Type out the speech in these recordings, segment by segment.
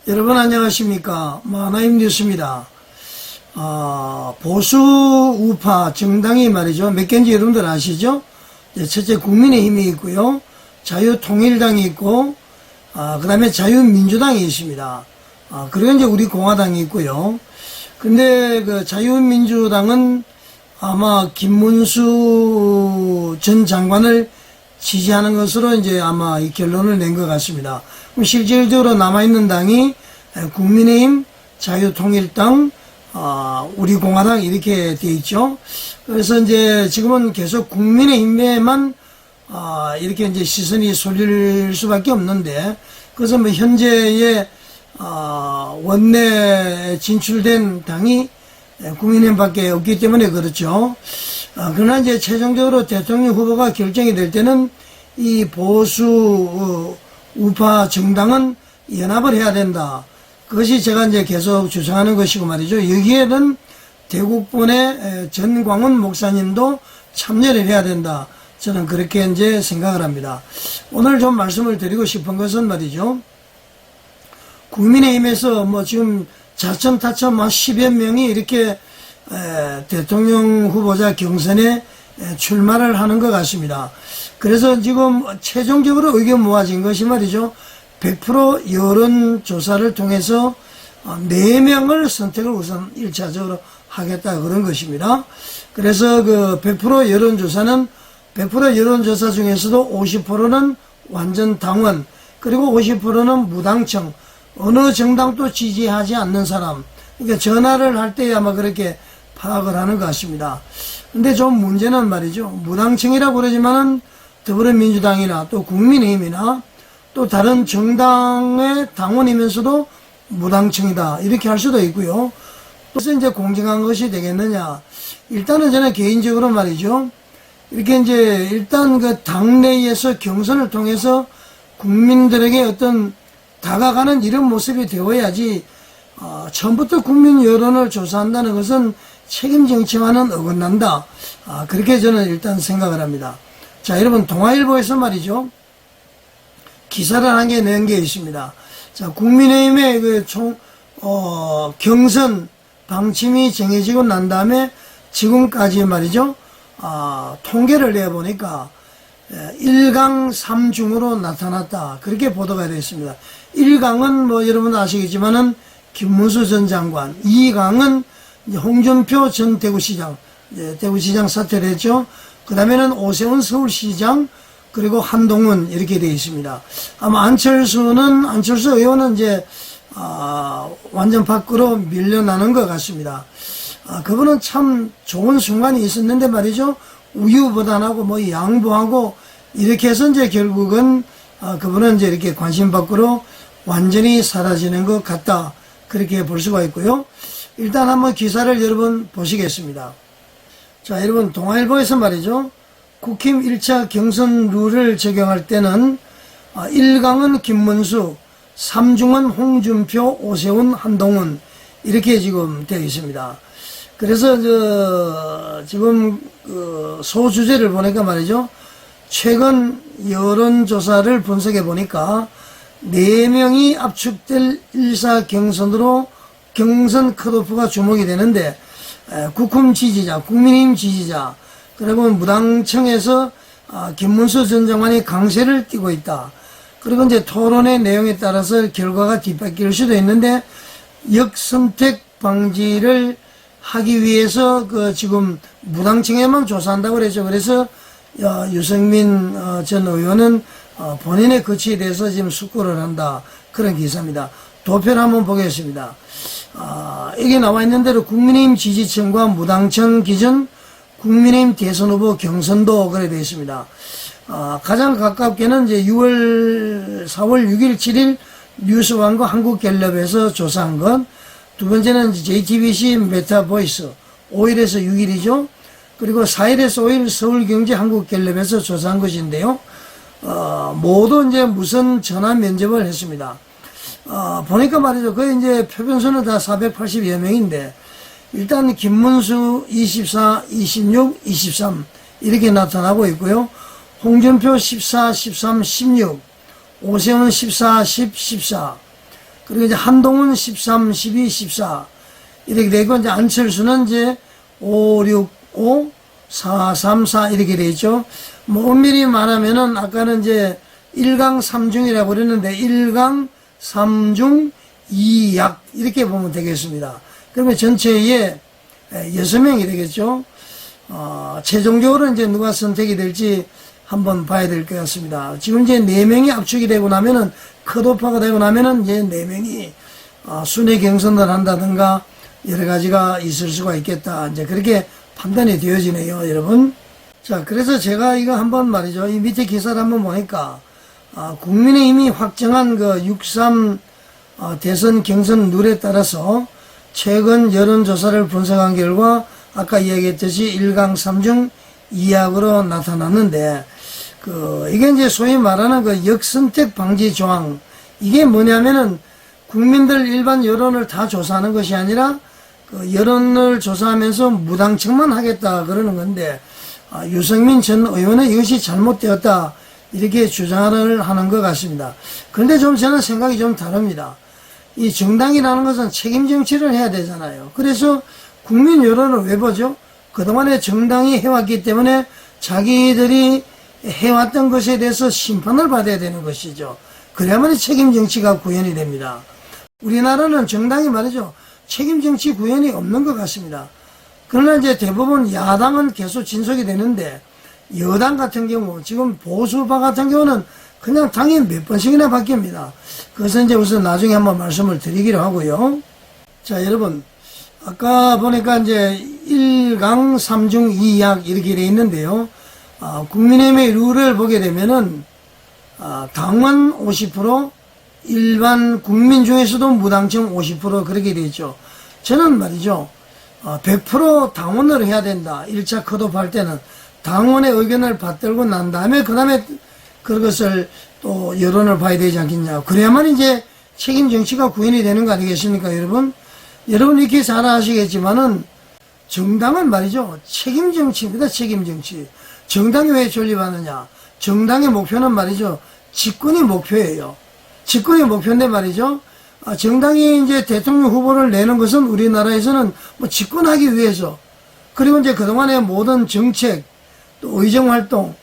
여러분 안녕하십니까. 하나님 뉴스입니다. 보수 우파 정당이 말이죠. 몇 개인지 여러분들 아시죠? 첫째 국민의힘이 있고요. 자유통일당이 있고, 그 다음에 자유민주당이 있습니다. 그리고 이제 우리 공화당이 있고요. 근데 그 자유민주당은 아마 김문수 전 장관을 지지하는 것으로 이제 아마 이 결론을 낸 것 같습니다. 그럼 실질적으로 남아있는 당이 국민의힘, 자유통일당, 우리 공화당 이렇게 돼 있죠. 그래서 이제 지금은 계속 국민의힘에만 이렇게 이제 시선이 쏠릴 수밖에 없는데, 그래서 뭐 현재의 원내 진출된 당이 국민의힘밖에 없기 때문에 그렇죠. 그러나 이제 최종적으로 대통령 후보가 결정이 될 때는 이 보수 우파 정당은 연합을 해야 된다. 그것이 제가 이제 계속 주장하는 것이고 말이죠. 여기에는 대국본의 전광훈 목사님도 참여를 해야 된다. 저는 그렇게 이제 생각을 합니다. 오늘 좀 말씀을 드리고 싶은 것은 말이죠. 국민의힘에서 뭐 지금 자천타천 10여 명이 이렇게 대통령 후보자 경선에 출마를 하는 것 같습니다. 그래서 지금 최종적으로 의견 모아진 것이 말이죠. 100% 여론조사를 통해서 4명을 선택을 우선 1차적으로 하겠다 그런 것입니다. 그래서 그 100% 여론조사는 100% 여론조사 중에서도 50%는 완전 당원, 그리고 50%는 무당청, 어느 정당도 지지하지 않는 사람, 그러니까 전화를 할 때 아마 그렇게 파악을 하는 것 같습니다. 근데 좀 문제는 말이죠. 무당청이라고 그러지만은 더불어민주당이나 또 국민의힘이나 또 다른 정당의 당원이면서도 무당청이다. 이렇게 할 수도 있고요. 그래서 이제 공정한 것이 되겠느냐. 일단은 저는 개인적으로 말이죠. 이렇게 이제 일단 그 당내에서 경선을 통해서 국민들에게 어떤 다가가는 이런 모습이 되어야지, 처음부터 국민 여론을 조사한다는 것은 책임 정치와는 어긋난다. 그렇게 저는 일단 생각을 합니다. 자, 여러분, 동아일보에서 말이죠. 기사를 한 개 낸 게 있습니다. 자, 국민의힘의 그 경선 방침이 정해지고 난 다음에 지금까지 말이죠. 통계를 내보니까 1강 3중으로 나타났다. 그렇게 보도가 되어 있습니다. 1강은 뭐 여러분 아시겠지만은 김문수 전 장관, 2강은 홍준표 전 대구시장, 대구시장 사퇴를 했죠. 그 다음에는 오세훈 서울시장, 그리고 한동훈 이렇게 되어 있습니다. 아마 안철수 의원은 이제 완전 밖으로 밀려나는 것 같습니다. 그분은 참 좋은 순간이 있었는데 말이죠. 우유부단하고 뭐 양보하고 이렇게 해서 이제 결국은 그분은 이제 이렇게 관심 밖으로 완전히 사라지는 것 같다. 그렇게 볼 수가 있고요. 일단 한번 기사를 여러분 보시겠습니다. 자, 여러분, 동아일보에서 말이죠. 국힘 1차 경선 룰을 적용할 때는 1강은 김문수, 3중은 홍준표, 오세훈, 한동훈 이렇게 지금 되어 있습니다. 그래서 지금 그 소주제를 보니까 말이죠. 최근 여론조사를 분석해 보니까 4명이 압축될 1사 경선으로 경선 컷오프가 주목이 되는데, 국힘 지지자, 국민의힘 지지자, 그리고 무당청에서 김문수 전 장관이 강세를 띠고 있다. 그리고 이제 토론의 내용에 따라서 결과가 뒤바뀔 수도 있는데, 역선택 방지를 하기 위해서 그 지금 무당청에만 조사한다고 그랬죠. 그래서 유승민 전 의원은 본인의 거취에 대해서 지금 숙고를 한다. 그런 기사입니다. 도표를 한번 보겠습니다. 여기 나와 있는 대로 국민의힘 지지층과 무당청 기준 국민의힘 대선 후보 경선도 그래 되어 있습니다. 가장 가깝게는 이제 4월 6일, 7일 뉴스원과 한국갤럽에서 조사한 것. 두 번째는 JTBC 메타보이스 5일에서 6일이죠. 그리고 4일에서 5일 서울경제 한국갤럽에서 조사한 것인데요. 모두 이제 무선 전화 면접을 했습니다. 보니까 말이죠. 거의 이제 표변수는 다 480여 명인데, 일단 김문수 24, 26, 23 이렇게 나타나고 있고요. 홍준표 14, 13, 16, 오세훈 14, 10, 14. 그리고 이제 한동훈 13, 12, 14 이렇게 되고 이제 안철수는 이제 5, 6, 5, 4, 3, 4 이렇게 돼 있죠. 뭐 엄밀히 말하면은 아까는 이제 1강 3중이라고 그랬는데 1강 3중 2약 이렇게 보면 되겠습니다. 그러면 전체에 6명이 되겠죠. 최종적으로 이제 누가 선택이 될지 한번 봐야 될 것 같습니다. 지금 이제 4명이 압축이 되고 나면은 컷오프가 되고 나면은 이제 4명이 순회 경선을 한다든가 여러 가지가 있을 수가 있겠다. 이제 그렇게 판단이 되어지네요, 여러분. 자, 그래서 제가 이거 한번 말이죠. 이 밑에 기사를 한번 보니까 국민의힘이 확정한 그 6.3 대선 경선 룰에 따라서 최근 여론조사를 분석한 결과 아까 이야기했듯이 1강 3중 2약으로 나타났는데 이게 이제 소위 말하는 그 역선택 방지 조항 이게 뭐냐면은 국민들 일반 여론을 다 조사하는 것이 아니라 그 여론을 조사하면서 무당청만 하겠다 그러는 건데 유승민 전 의원은 이것이 잘못되었다 이렇게 주장을 하는 것 같습니다. 그런데 좀 저는 생각이 좀 다릅니다. 이 정당이라는 것은 책임 정치를 해야 되잖아요. 그래서 국민 여론을 왜 보죠? 그동안에 정당이 해왔기 때문에 자기들이 해왔던 것에 대해서 심판을 받아야 되는 것이죠. 그래야만 책임 정치가 구현이 됩니다. 우리나라는 정당이 말이죠. 책임 정치 구현이 없는 것 같습니다. 그러나 이제 대부분 야당은 계속 진속이 되는데 여당 같은 경우 지금 보수파 같은 경우는 그냥 당이 몇 번씩이나 바뀝니다. 그것은 이제 우선 나중에 한번 말씀을 드리기로 하고요. 자, 여러분. 아까 보니까 이제 1강 3중 2약 이렇게 되어 있는데요. 국민의힘의 룰을 보게 되면은, 당원 50%, 일반 국민 중에서도 무당청 50% 그렇게 되어 있죠. 저는 말이죠. 100% 당원으로 해야 된다. 1차 컷오프 할 때는 당원의 의견을 받들고 난 다음에 그 다음에 그것을 또 여론을 봐야 되지 않겠냐. 그래야만 이제 책임 정치가 구현이 되는 거 아니겠습니까, 여러분? 여러분 이렇게 잘 아시겠지만은 정당은 말이죠. 책임 정치입니다. 책임 정치. 정당이 왜 존립하느냐. 정당의 목표는 말이죠. 집권이 목표예요. 집권이 목표인데 말이죠. 정당이 이제 대통령 후보를 내는 것은 우리나라에서는 뭐 집권하기 위해서 그리고 이제 그동안의 모든 정책 또 의정활동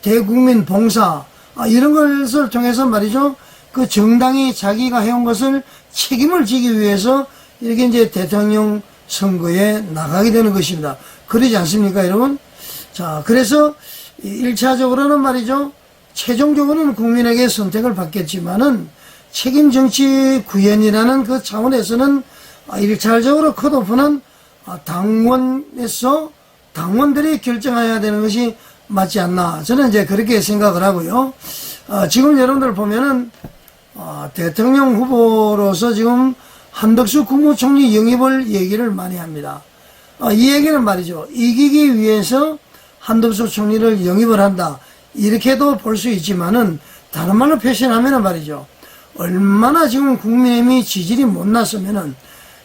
대국민 봉사 이런 것을 통해서 말이죠. 그 정당이 자기가 해온 것을 책임을 지기 위해서 이렇게 이제 대통령 선거에 나가게 되는 것입니다. 그러지 않습니까, 여러분? 자, 그래서 1차적으로는 말이죠. 최종적으로는 국민에게 선택을 받겠지만은 책임 정치 구현이라는 그 차원에서는 1차적으로 컷오프는 당원에서 당원들이 결정해야 되는 것이 맞지 않나. 저는 이제 그렇게 생각을 하고요. 지금 여러분들 보면은, 대통령 후보로서 지금 한덕수 국무총리 영입을 얘기를 많이 합니다. 이 얘기는 말이죠. 이기기 위해서 한덕수 총리를 영입을 한다. 이렇게도 볼 수 있지만은 다른 말로 표현하면은 말이죠. 얼마나 지금 국민의힘이 지지율이 못났으면은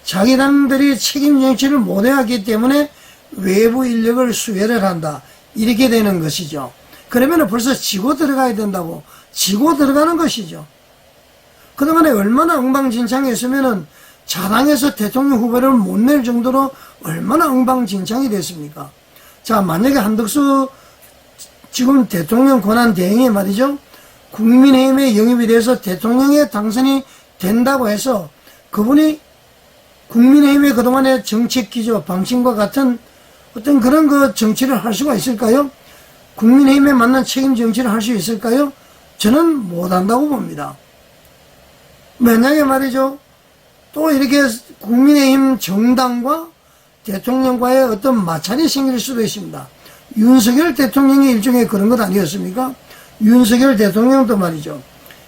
자기 당들이 책임 정치를 못 해왔기 때문에 외부 인력을 수혜를 한다. 이렇게 되는 것이죠. 그러면은 벌써 지고 들어가야 된다고 지고 들어가는 것이죠. 그동안에 얼마나 엉망진창했으면은 자당에서 대통령 후보를 못 낼 정도로 얼마나 엉망진창이 됐습니까? 자, 만약에 한덕수 지금 대통령 권한 대행에 말이죠. 국민의힘에 영입이 돼서 대통령에 당선이 된다고 해서 그분이 국민의힘의 그동안의 정책 기조, 방침과 같은 어떤 그런 그 정치를 할 수가 있을까요? 국민의힘에 맞는 책임 정치를 할 수 있을까요? 저는 못한다고 봅니다. 만약에 말이죠. 또 이렇게 국민의힘 정당과 대통령과의 어떤 마찰이 생길 수도 있습니다. 윤석열 대통령이 일종의 그런 것 아니었습니까? 윤석열 대통령도 말이죠.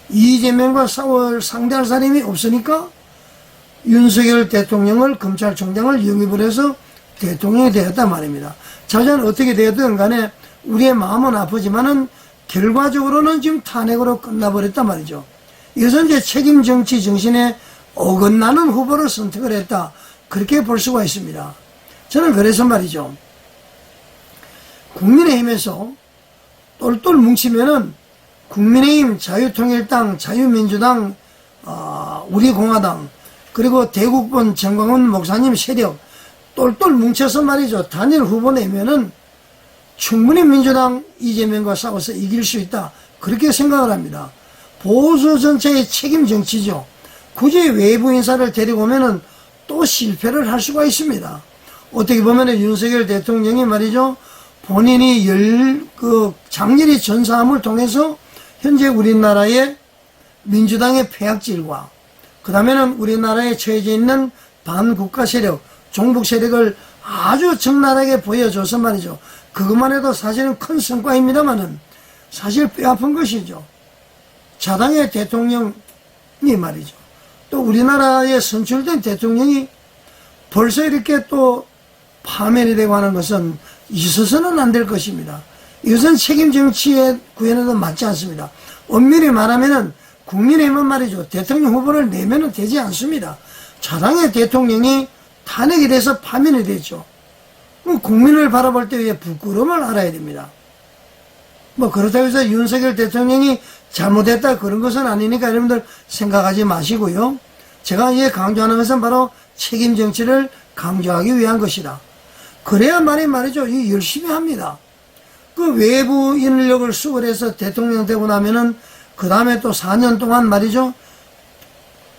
이재명과 싸울 상대할 사람이 없으니까 윤석열 대통령을 검찰총장을 영입을 해서 대통령이 되었단 말입니다. 자전 어떻게 되었든 간에 우리의 마음은 아프지만은 결과적으로는 지금 탄핵으로 끝나버렸단 말이죠. 이것은 이제 책임 정치 정신에 어긋나는 후보를 선택을 했다. 그렇게 볼 수가 있습니다. 저는 그래서 말이죠. 국민의힘에서 똘똘 뭉치면은 국민의힘, 자유통일당, 자유민주당, 우리 공화당 그리고 대국본 정광훈 목사님 세력 똘똘 뭉쳐서 말이죠. 단일 후보 내면은 충분히 민주당 이재명과 싸워서 이길 수 있다. 그렇게 생각을 합니다. 보수 전체의 책임 정치죠. 굳이 외부 인사를 데리고 오면은 또 실패를 할 수가 있습니다. 어떻게 보면은 윤석열 대통령이 말이죠. 본인이 장렬히 전사함을 통해서 현재 우리나라의 민주당의 폐악질과 그 다음에는 우리나라에 처해져 있는 반국가 세력, 종북 세력을 아주 적나라하게 보여줘서 말이죠. 그것만 해도 사실은 큰 성과입니다만은 사실 뼈아픈 것이죠. 자당의 대통령이 말이죠. 또 우리나라에 선출된 대통령이 벌써 이렇게 또 파면이 되고 하는 것은 있어서는 안 될 것입니다. 이것은 책임 정치의 구현에도 맞지 않습니다. 엄밀히 말하면은 국민의힘은 말이죠. 대통령 후보를 내면은 되지 않습니다. 자당의 대통령이 탄핵이 돼서 파면이 되죠. 국민을 바라볼 때 왜 부끄러움을 알아야 됩니다. 뭐 그렇다고 해서 윤석열 대통령이 잘못했다 그런 것은 아니니까 여러분들 생각하지 마시고요. 제가 이제 강조하는 것은 바로 책임 정치를 강조하기 위한 것이다. 그래야만이 말이죠. 이 열심히 합니다. 그 외부 인력을 수월해서 대통령 되고 나면은 그 다음에 또 4년 동안 말이죠.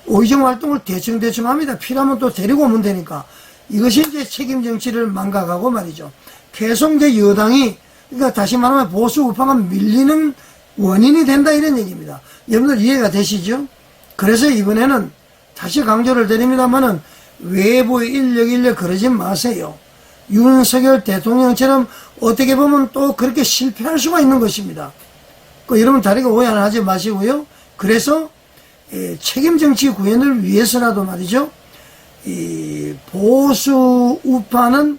오이정 활동을 대충 합니다. 필요하면 또 데리고 오면 되니까. 이것이 이제 책임 정치를 망각하고 말이죠. 계속 이제 여당이, 그러니까 다시 말하면 보수 우파가 밀리는 원인이 된다 이런 얘기입니다. 여러분들 이해가 되시죠? 그래서 이번에는 다시 강조를 드립니다만은 외부 인력 그러지 마세요. 윤석열 대통령처럼 어떻게 보면 또 그렇게 실패할 수가 있는 것입니다. 여러분 다르게 오해는 하지 마시고요. 그래서 책임 정치 구현을 위해서라도 말이죠. 이 보수 우파는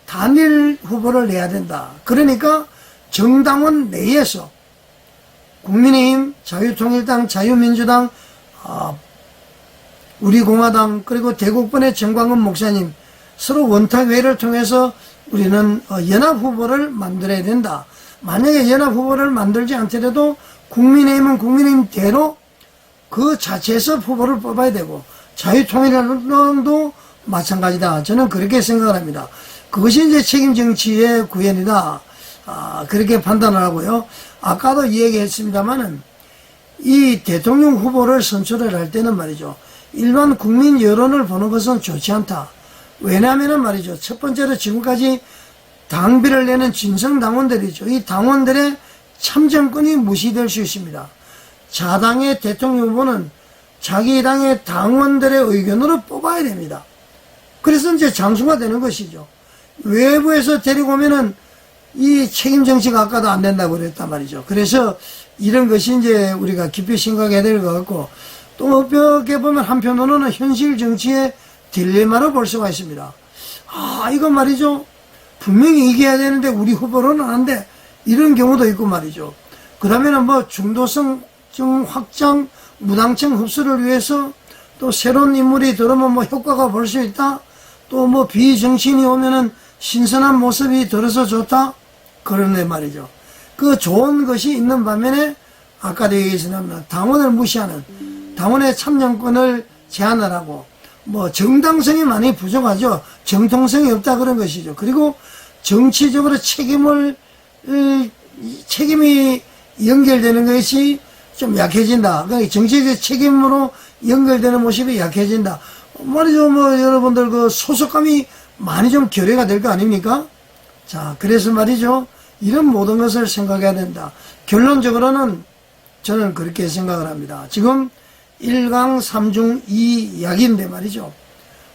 단일 후보를 내야 된다. 그러니까 정당원 내에서 국민의힘, 자유통일당, 자유민주당, 우리공화당 그리고 대국본의 정광훈 목사님 서로 원탁회의를 통해서 우리는 연합 후보를 만들어야 된다. 만약에 연합 후보를 만들지 않더라도 국민의힘은 국민의힘대로 그 자체에서 후보를 뽑아야 되고 자유통일당도 마찬가지다. 저는 그렇게 생각을 합니다. 그것이 이제 책임 정치의 구현이다. 그렇게 판단을 하고요. 아까도 얘기했습니다만은 이 대통령 후보를 선출을 할 때는 말이죠. 일반 국민 여론을 보는 것은 좋지 않다. 왜냐하면은 말이죠. 첫 번째로 지금까지 당비를 내는 진성당원들이죠. 이 당원들의 참정권이 무시될 수 있습니다. 자당의 대통령 후보는 자기 당의 당원들의 의견으로 뽑아야 됩니다. 그래서 이제 장수가 되는 것이죠. 외부에서 데리고 오면은 이 책임 정치가 아까도 안 된다고 그랬단 말이죠. 그래서 이런 것이 이제 우리가 깊이 생각해야 될 것 같고 또 어떻게 보면 한편으로는 현실 정치의 딜레마로 볼 수가 있습니다. 이거 말이죠. 분명히 이겨야 되는데 우리 후보로는 안 돼. 이런 경우도 있고 말이죠. 그 다음에는 뭐 중도성 확장, 무당층 흡수를 위해서 또 새로운 인물이 들어오면 뭐 효과가 볼 수 있다. 또 뭐 비정치인이 오면은 신선한 모습이 들어서 좋다. 그러네 말이죠. 그 좋은 것이 있는 반면에 아까도 얘기했습니다. 당원을 무시하는, 당원의 참여권을 제한을 하고 뭐 정당성이 많이 부족하죠. 정통성이 없다 그런 것이죠. 그리고 정치적으로 책임이 연결되는 것이 좀 약해진다. 그러니까 정치적 책임으로 연결되는 모습이 약해진다. 말이죠. 뭐 여러분들 그 소속감이 많이 좀 결여가 될 거 아닙니까? 자, 그래서 말이죠. 이런 모든 것을 생각해야 된다. 결론적으로는 저는 그렇게 생각을 합니다. 지금 1강 3중 2약인데 말이죠.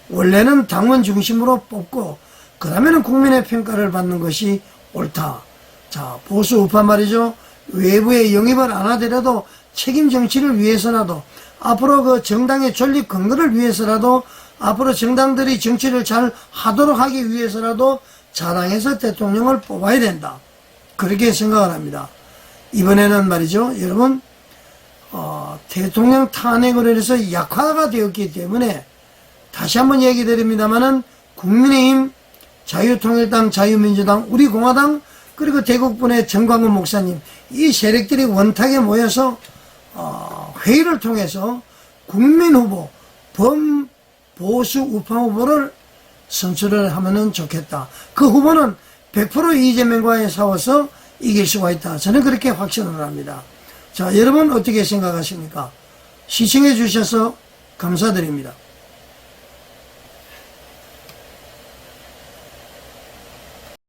원래는 당원 중심으로 뽑고 그 다음에는 국민의 평가를 받는 것이 옳다. 자, 보수 우파 말이죠. 외부에 영입을 안 하더라도 책임 정치를 위해서라도 앞으로 그 정당의 존립 근거를 위해서라도 앞으로 정당들이 정치를 잘 하도록 하기 위해서라도 자당해서 대통령을 뽑아야 된다. 그렇게 생각을 합니다. 이번에는 말이죠. 여러분 대통령 탄핵으로 인해서 약화가 되었기 때문에 다시 한번 얘기 드립니다만은 국민의힘, 자유통일당, 자유민주당, 우리공화당 그리고 대국본의 정광훈 목사님 이 세력들이 원탁에 모여서 회의를 통해서 국민 후보, 범보수 우파 후보를 선출을 하면은 좋겠다. 그 후보는 100% 이재명과의 싸워서 이길 수가 있다. 저는 그렇게 확신을 합니다. 자, 여러분 어떻게 생각하십니까? 시청해 주셔서 감사드립니다.